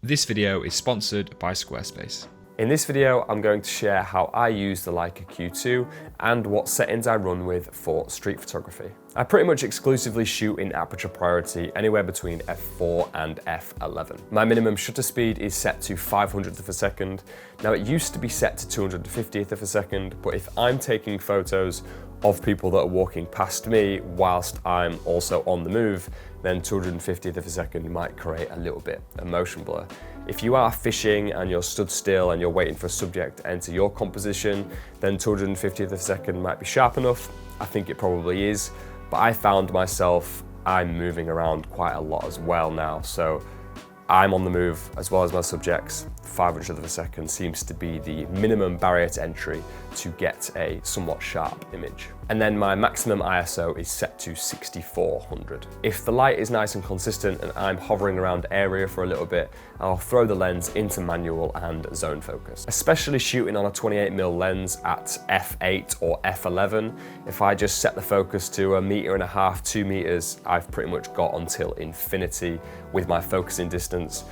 This video is sponsored by Squarespace. In this video, I'm going to share how I use the Leica Q2 and what settings I run with for street photography. I pretty much exclusively shoot in aperture priority anywhere between f4 and f11. My minimum shutter speed is set to 500th of a second. Now it used to be set to 250th of a second, but if I'm taking photos of people that are walking past me whilst I'm also on the move, then 250th of a second might create a little bit of motion blur. If you are fishing and you're stood still and you're waiting for a subject to enter your composition, then 250th of a second might be sharp enough. I think it probably is, but I found myself, I'm moving around quite a lot as well now, so I'm on the move as well as my subjects. 500th of a second seems to be the minimum barrier to entry to get a somewhat sharp image. And then my maximum ISO is set to 6400. If the light is nice and consistent and I'm hovering around area for a little bit, I'll throw the lens into manual and zone focus. Especially shooting on a 28mm lens at f8 or f11, if I just set the focus to 1.5 meters, 2 meters, I've pretty much got until infinity with my focusing distance.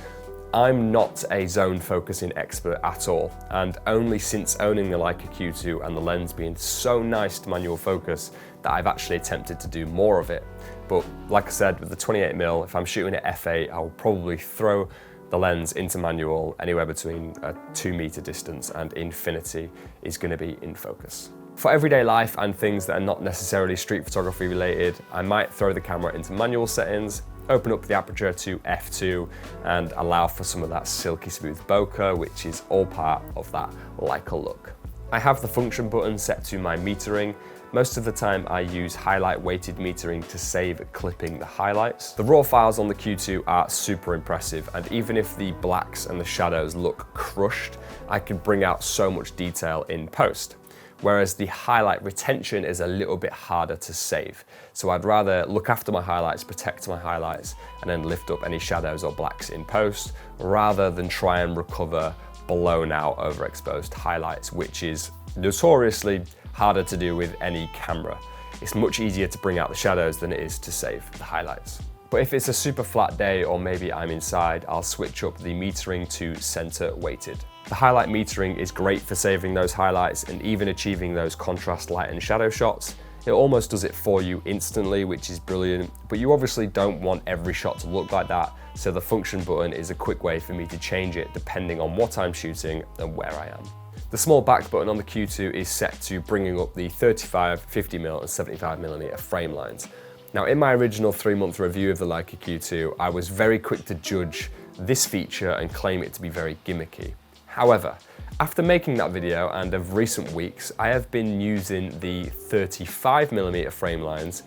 I'm not a zone focusing expert at all, and only since owning the Leica Q2 and the lens being so nice to manual focus that I've actually attempted to do more of it. But like I said, with the 28mm, if I'm shooting at f8, I'll probably throw the lens into manual anywhere between a 2 meter distance, and infinity is going to be in focus. For everyday life and things that are not necessarily street photography related, I might throw the camera into manual settings, open up the aperture to f2 and allow for some of that silky smooth bokeh, which is all part of that Leica look. I have the function button set to my metering. Most of the time I use highlight weighted metering to save clipping the highlights. The raw files on the Q2 are super impressive, and even if the blacks and the shadows look crushed, I can bring out so much detail in post. Whereas the highlight retention is a little bit harder to save. So I'd rather look after my highlights, protect my highlights, and then lift up any shadows or blacks in post, rather than try and recover blown out, overexposed highlights, which is notoriously harder to do with any camera. It's much easier to bring out the shadows than it is to save the highlights. But if it's a super flat day or maybe I'm inside, I'll switch up the metering to center weighted. The highlight metering is great for saving those highlights and even achieving those contrast light and shadow shots. It almost does it for you instantly, which is brilliant, but you obviously don't want every shot to look like that, so the function button is a quick way for me to change it depending on what I'm shooting and where I am. The small back button on the Q2 is set to bringing up the 35, 50mm and 75mm frame lines. Now, in my original 3-month review of the Leica Q2, I was very quick to judge this feature and claim it to be very gimmicky. However, after making that video and of recent weeks, I have been using the 35mm frame lines,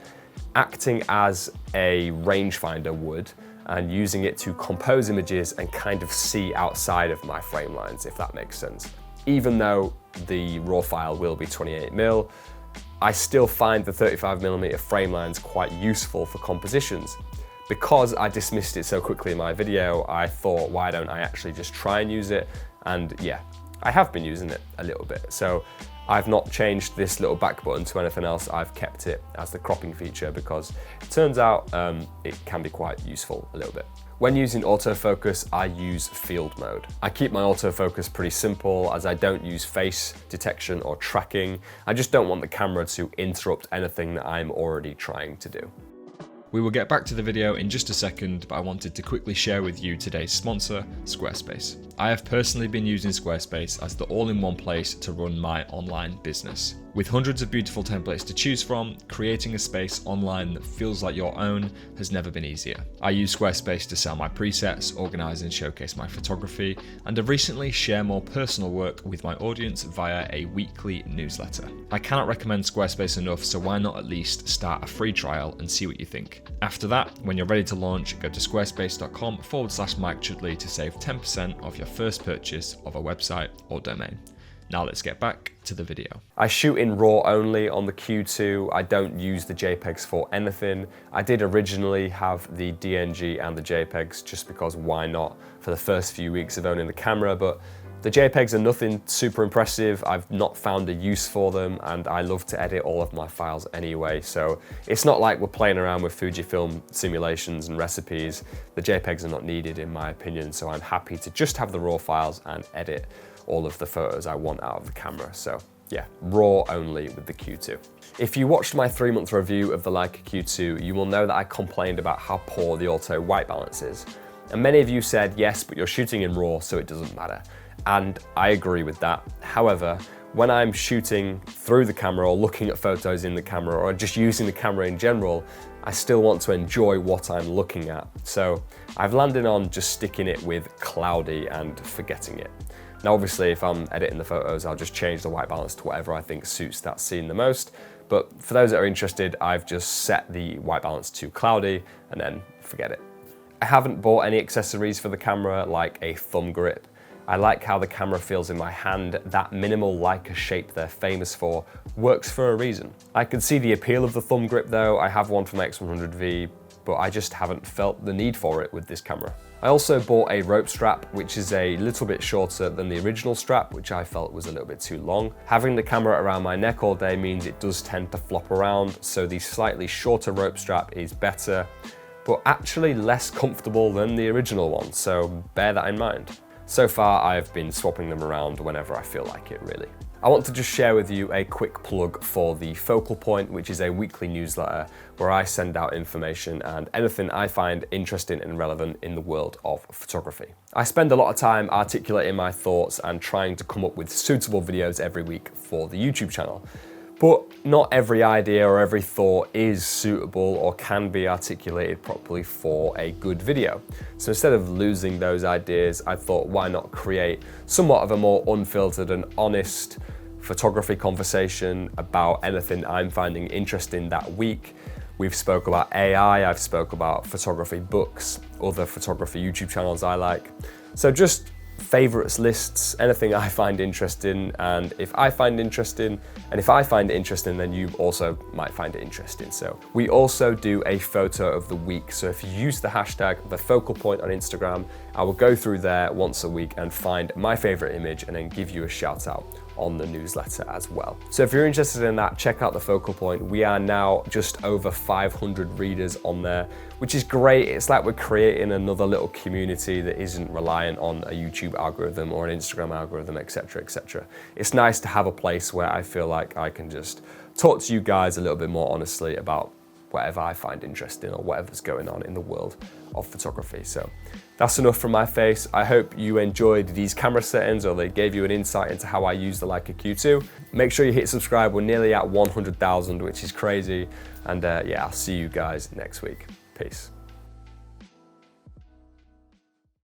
acting as a rangefinder would, and using it to compose images and kind of see outside of my frame lines, if that makes sense. Even though the raw file will be 28mm, I still find the 35mm frame lines quite useful for compositions. Because I dismissed it so quickly in my video, I thought, why don't I actually just try and use it? And yeah, I have been using it a little bit. So I've not changed this little back button to anything else. I've kept it as the cropping feature because it turns out it can be quite useful a little bit. When using autofocus, I use field mode. I keep my autofocus pretty simple as I don't use face detection or tracking. I just don't want the camera to interrupt anything that I'm already trying to do. We will get back to the video in just a second, but I wanted to quickly share with you today's sponsor, Squarespace. I have personally been using Squarespace as the all-in-one place to run my online business. With hundreds of beautiful templates to choose from, creating a space online that feels like your own has never been easier. I use Squarespace to sell my presets, organize and showcase my photography, and have recently shared more personal work with my audience via a weekly newsletter. I cannot recommend Squarespace enough, so why not at least start a free trial and see what you think. After that, when you're ready to launch, go to squarespace.com/MikeChudley to save 10% off your first purchase of a website or domain. Now let's get back to the video. I shoot in RAW only on the Q2. I don't use the JPEGs for anything. I did originally have the DNG and the JPEGs just because why not for the first few weeks of owning the camera, but The JPEGs are nothing super impressive. I've not found a use for them, and I love to edit all of my files anyway, so it's not like we're playing around with Fujifilm simulations and recipes. The JPEGs are not needed in my opinion, so I'm happy to just have the raw files and edit all of the photos I want out of the camera. So yeah, raw only with the Q2. If you watched my 3-month review of the Leica Q2, you will know that I complained about how poor the auto white balance is. And many of you said, yes, but you're shooting in RAW, so it doesn't matter. And I agree with that. However, when I'm shooting through the camera or looking at photos in the camera or just using the camera in general, I still want to enjoy what I'm looking at. So I've landed on just sticking it with cloudy and forgetting it. Now obviously if I'm editing the photos, I'll just change the white balance to whatever I think suits that scene the most. But for those that are interested, I've just set the white balance to cloudy and then forget it. I haven't bought any accessories for the camera like a thumb grip. I like how the camera feels in my hand. That minimal Leica shape they're famous for works for a reason. I can see the appeal of the thumb grip though. I have one from X100V, but I just haven't felt the need for it with this camera. I also bought a rope strap, which is a little bit shorter than the original strap, which I felt was a little bit too long. Having the camera around my neck all day means it does tend to flop around, so the slightly shorter rope strap is better, but actually less comfortable than the original one, so bear that in mind. So far, I've been swapping them around whenever I feel like it, really. I want to just share with you a quick plug for the Focal Point, which is a weekly newsletter where I send out information and anything I find interesting and relevant in the world of photography. I spend a lot of time articulating my thoughts and trying to come up with suitable videos every week for the YouTube channel. But not every idea or every thought is suitable or can be articulated properly for a good video. So instead of losing those ideas, I thought, why not create somewhat of a more unfiltered and honest photography conversation about anything I'm finding interesting that week. We've spoke about AI, I've spoke about photography books, other photography YouTube channels I like. So just favorites lists, anything I find interesting, and if I find it interesting, then you also might find it interesting. So we also do a photo of the week. So if you use the hashtag #TheFocalPoint on Instagram, I will go through there once a week and find my favorite image and then give you a shout out on the newsletter as well. So if you're interested in that, check out the Focal Point. We are now just over 500 readers on there, which is great. It's like we're creating another little community that isn't reliant on a YouTube algorithm or an Instagram algorithm, etc., etc. It's nice to have a place where I feel like I can just talk to you guys a little bit more honestly about whatever I find interesting or whatever's going on in the world of photography. So that's enough from my face. I hope you enjoyed these camera settings or they gave you an insight into how I use the Leica Q2. Make sure you hit subscribe. We're nearly at 100,000, which is crazy. And yeah, I'll see you guys next week. Peace.